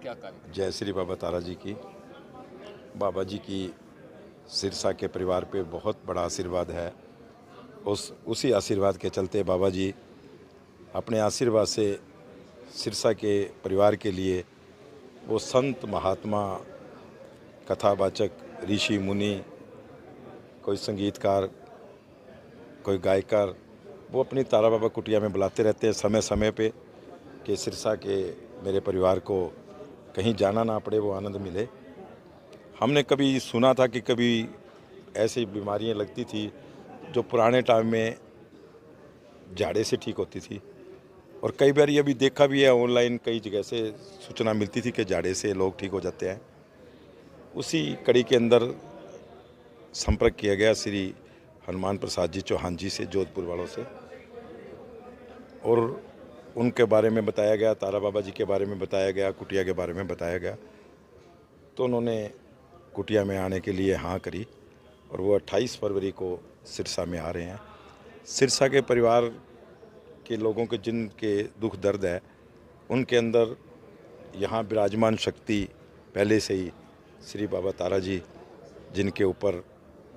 क्या कार्य? जय श्री बाबा तारा जी की। बाबा जी की सिरसा के परिवार पे बहुत बड़ा आशीर्वाद है। उसी आशीर्वाद के चलते बाबा जी अपने आशीर्वाद से सिरसा के परिवार के लिए वो संत महात्मा, कथावाचक, ऋषि मुनि, कोई संगीतकार, कोई गायकार, वो अपनी तारा बाबा कुटिया में बुलाते रहते हैं समय समय पे कि सिरसा के मेरे परिवार को कहीं जाना ना पड़े, वो आनंद मिले। हमने कभी सुना था कि कभी ऐसी बीमारियां लगती थी जो पुराने टाइम में जाड़े से ठीक होती थी, और कई बार ये भी देखा भी है ऑनलाइन, कई जगह से सूचना मिलती थी कि जाड़े से लोग ठीक हो जाते हैं। उसी कड़ी के अंदर संपर्क किया गया श्री हनुमान प्रसाद जी चौहान जी से, जोधपुर वालों से, और उनके बारे में बताया गया, तारा बाबा जी के बारे में बताया गया, कुटिया के बारे में बताया गया। तो उन्होंने कुटिया में आने के लिए हाँ करी और वो 28 फरवरी को सिरसा में आ रहे हैं। सिरसा के परिवार के लोगों के जिनके दुख दर्द है, उनके अंदर यहाँ विराजमान शक्ति पहले से ही श्री बाबा तारा जी, जिनके ऊपर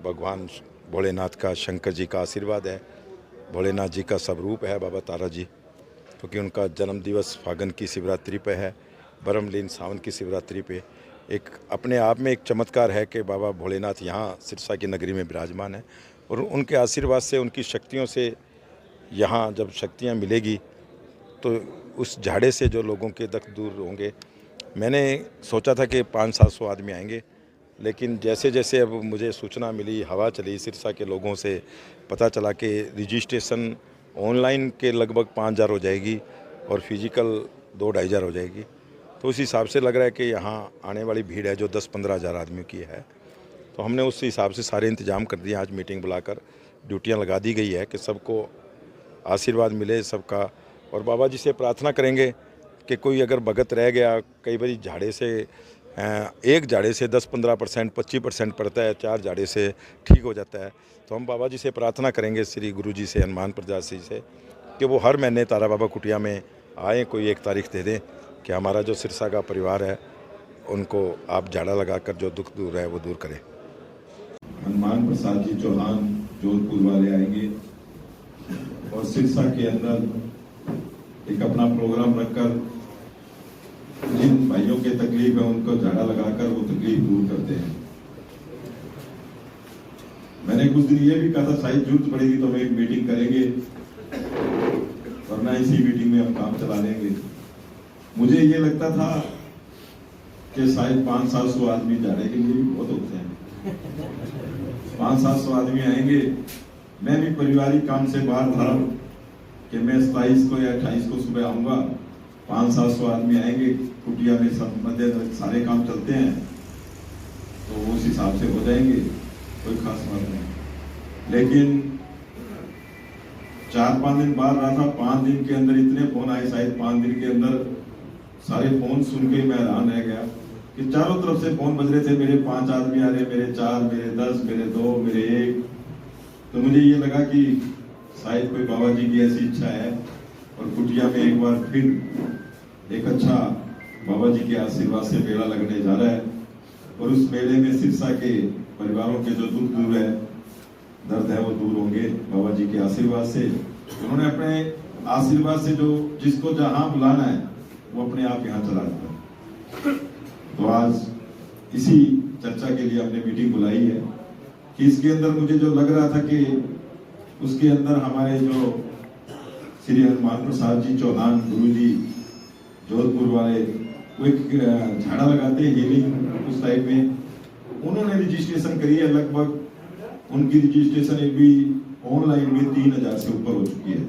भगवान भोलेनाथ का, शंकर जी का आशीर्वाद है। भोलेनाथ जी का स्वरूप है बाबा तारा जी, क्योंकि उनका जन्म दिवस फागन की शिवरात्रि पे है, ब्रह्मलीन सावन की शिवरात्रि पे। एक अपने आप में एक चमत्कार है कि बाबा भोलेनाथ यहाँ सिरसा की नगरी में विराजमान है, और उनके आशीर्वाद से, उनकी शक्तियों से यहाँ जब शक्तियाँ मिलेगी तो उस झाड़े से जो लोगों के दर्द दूर होंगे। मैंने सोचा था कि 500-700 आदमी आएंगे, लेकिन जैसे जैसे अब मुझे सूचना मिली, हवा चली, सिरसा के लोगों से पता चला कि रजिस्ट्रेशन ऑनलाइन के लगभग 5000 हो जाएगी और फिजिकल 2-2.5 हज़ार हो जाएगी। तो उस हिसाब से लग रहा है कि यहाँ आने वाली भीड़ है जो 10-15 हज़ार आदमियों की है। तो हमने उस हिसाब से सारे इंतजाम कर दिए। आज मीटिंग बुलाकर ड्यूटियाँ लगा दी गई है कि सबको आशीर्वाद मिले सबका, और बाबा जी से प्रार्थना करेंगे कि कोई अगर भगत रह गया, कई बार झाड़े से एक झाड़े से 10-15%, 25% पड़ता है, 4 झाड़े से ठीक हो जाता है। तो हम बाबा जी से प्रार्थना करेंगे, श्री गुरु जी से, हनुमान प्रसाद जी से, कि वो हर महीने तारा बाबा कुटिया में आए, कोई एक तारीख दे दें कि हमारा जो सिरसा का परिवार है उनको आप झाड़ा लगाकर जो दुख दूर है वो दूर करें। हनुमान प्रसाद जी चौहान जोधपुर वाले आएंगे और सिरसा के अंदर एक अपना प्रोग्राम रखकर जिन भाइयों के तकलीफ है उनको झाड़ा लगाकर वो तकलीफ दूर करते हैं। मैंने कुछ दिन ये भी कहा था शायद जरूरत पड़ेगी तो हम एक मीटिंग करेंगे, वरना इसी मीटिंग में हम काम चला लेंगे। मुझे ये लगता था कि शायद 500-700 आदमी झाड़े के लिए भी बहुत होते हैं। 500-700 आदमी आएंगे। मैं भी पारिवारिक काम से बाहर था कि मैं 27 को या 28 को सुबह आऊंगा। 500-700 आदमी आएंगे, कुटिया में सब मध्य सारे काम चलते हैं, तो उस हिसाब से हो जाएंगे, कोई खास बात नहीं। लेकिन 4-5 दिन बाद रहा था, 5 दिन के अंदर इतने फोन आए, शायद 5 दिन के अंदर सारे फोन सुन के मैं हैरान रह गया कि चारों तरफ से फोन बज रहे थे। मेरे 5 आदमी आ रहे, मेरे 4, मेरे 10, मेरे 2, मेरे 1। तो मुझे ये लगा कि शायद कोई बाबा जी की ऐसी इच्छा है और कुटिया में एक बार फिर एक अच्छा बाबा जी के आशीर्वाद से मेला लगने जा रहा है, और उस मेले में सिरसा के परिवारों के जो दुख दूर है, दर्द है, वो दूर होंगे बाबा जी के आशीर्वाद से। उन्होंने अपने आशीर्वाद से जो जिसको जहां बुलाना है वो अपने आप यहाँ चला जाता है। तो आज इसी चर्चा के लिए हमने मीटिंग बुलाई है कि इसके अंदर मुझे जो लग रहा था कि उसके अंदर हमारे जो श्री हनुमान प्रसाद जी चौहान गुरु जी जोधपुर वाले, वो एक झाड़ा लगाते हैं हीलिंग उस टाइप में, उन्होंने रजिस्ट्रेशन करी है। लगभग उनकी रजिस्ट्रेशन एक भी ऑनलाइन में 3000 से ऊपर हो चुकी है,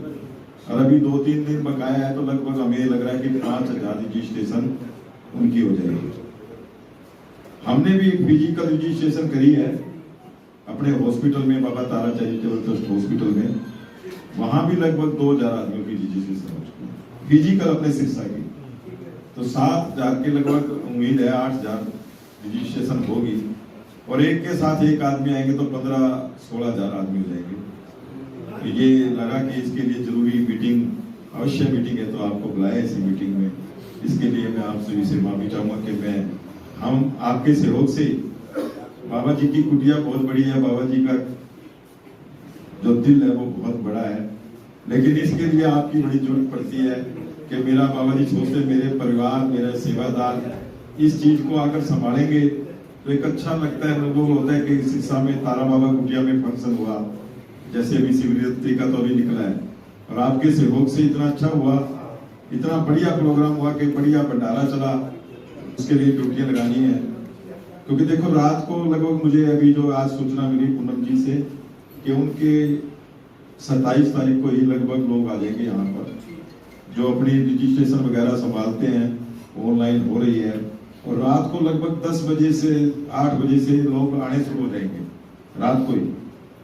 और अभी 2-3 दिन बकाया है। तो लगभग हमें लग रहा है कि 5000 रजिस्ट्रेशन उनकी हो जाएगी। हमने भी एक फिजिकल रजिस्ट्रेशन करी है अपने हॉस्पिटल में, बाबा तारा चैरिटेबल ट्रस्ट हॉस्पिटल में। वहां भी लगभग 2000 आदमियों की रजिस्ट्रेशन हो चुकी है फिजिकल अपने सिरसा की। तो 7000 के लगभग उम्मीद है 8000 रजिस्ट्रेशन होगी, और एक के साथ एक आदमी आएंगे तो 15-16 हजार आदमी हो जाएंगे। तो ये लगा कि इसके लिए जरूरी मीटिंग, अवश्य मीटिंग है, तो आपको बुलाया इसी मीटिंग में इसके लिए मैं आप सभी से माफी चाहूंगा कि हम आपके सहयोग से, बाबा जी की कुटिया बहुत बड़ी है, बाबा जी का जो दिल है वो बहुत बड़ा है, लेकिन इसके लिए आपकी बड़ी जरूरत पड़ती है कि मेरा बाबा जी सोचते मेरे परिवार, मेरे सेवादार इस चीज को आकर संभालेंगे तो एक अच्छा लगता है। लोगों को होता है कि सिरसा में तारा बाबा कुटिया में फंक्शन हुआ, जैसे अभी शिवरात्रि का तो अभी निकला है, और आपके सहयोग से इतना अच्छा हुआ, इतना बढ़िया प्रोग्राम हुआ कि बढ़िया भंडारा चला। उसके लिए ड्यूटियां लगानी है, क्योंकि देखो रात को लगभग मुझे अभी जो आज सूचना मिली पूनम जी से कि उनके 27 तारीख को ही लगभग लोग आ जाएंगे यहाँ पर, जो अपनी रजिस्ट्रेशन वगैरह संभालते हैं, ऑनलाइन हो रही है, और रात को लगभग 10 बजे से 8 बजे से लोग आने शुरू हो जाएंगे रात को ही।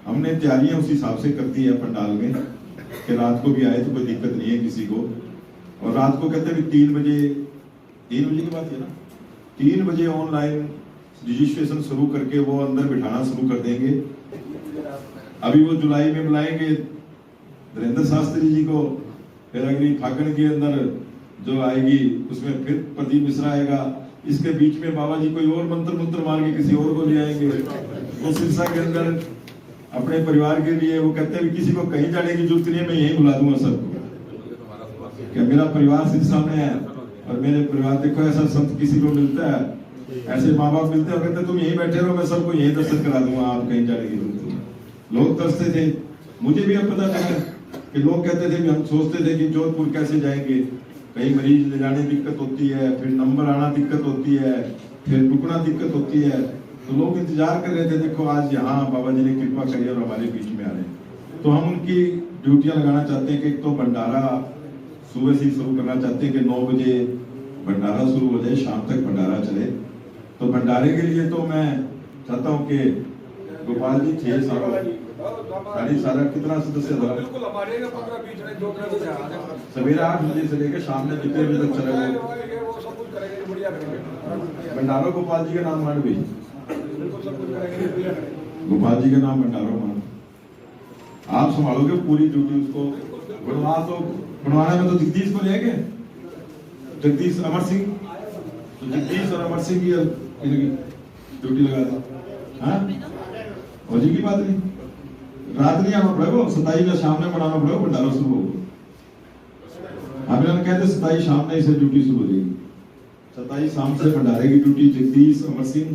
हमने तैयारियां उस हिसाब से कर दी है पंडाल में कि रात को भी आए तो कोई दिक्कत नहीं है किसी को। और रात को कहते हैं 3 बजे की बात है ना, 3 बजे ऑनलाइन रजिस्ट्रेशन शुरू करके वो अंदर बिठाना शुरू कर देंगे। अभी वो जुलाई में बुलाएंगे धीरेन्द्र शास्त्री जी को, फिर अगली फागण के अंदर जो आएगी उसमें फिर प्रदीप मिश्रा आएगा। इसके बीच में बाबा जी कोई और मंत्र मार के किसी और को ले आएंगे। तो सिरसा के अंदर अपने परिवार के लिए वो कहते हैं किसी को कहीं जाने की जरूरत नहीं है, मैं यही बुला दूंगा सबको कि मेरा परिवार सिरसा में है, और मेरे परिवार देखो ऐसा संत किसी को मिलता है, ऐसे माँ बाप मिलते हैं, कहते तुम यहीं बैठे रहो, मैं सबको यही दर्शन करा दूंगा, आप कहीं जाने की जरूरत नहीं। लोग तरसते थे, मुझे भी अब पता चला कि लोग कहते थे, हम सोचते थे कि जोधपुर कैसे जाएंगे, कई मरीज ले जाने दिक्कत होती है, फिर नंबर आना दिक्कत होती है, फिर रुकना दिक्कत होती है, तो लोग इंतजार कर रहे थे। देखो आज यहाँ बाबा जी ने कृपा करी और हमारे बीच में आ रहे हैं, तो हम उनकी ड्यूटियां लगाना चाहते हैं कि एक तो भंडारा सुबह से शुरू करना चाहते हैं कि 9 बजे भंडारा शुरू हो जाए, शाम तक भंडारा चले। तो भंडारे के लिए तो मैं चाहता हूँ कि गोपाल जी 6 सारा कितना सदस्य था, सवेरे 8 बजे से लेकर शाम में कितने बजे तक चलेगा भंडारा? गोपाल जी का नाम मान भी, गोपाल जी का नाम भंडारा मान, आप संभालोगे पूरी ड्यूटी। उसको बनवाने में तो जगदीश को लेंगे, जगदीश अमर सिंह, तो जगदीश और अमर सिंह की ड्यूटी लगा दो। हाँ और जी की बात नहीं, रात नहीं आना पड़ेगा, 27 का शाम में बनाना पड़ेगा, भंडारा शुरू होगा। हम लोग कहते 27 शाम में इसे ड्यूटी शुरू हो जाएगी, 27 शाम से भंडारे की ड्यूटी जगदीश, अमर सिंह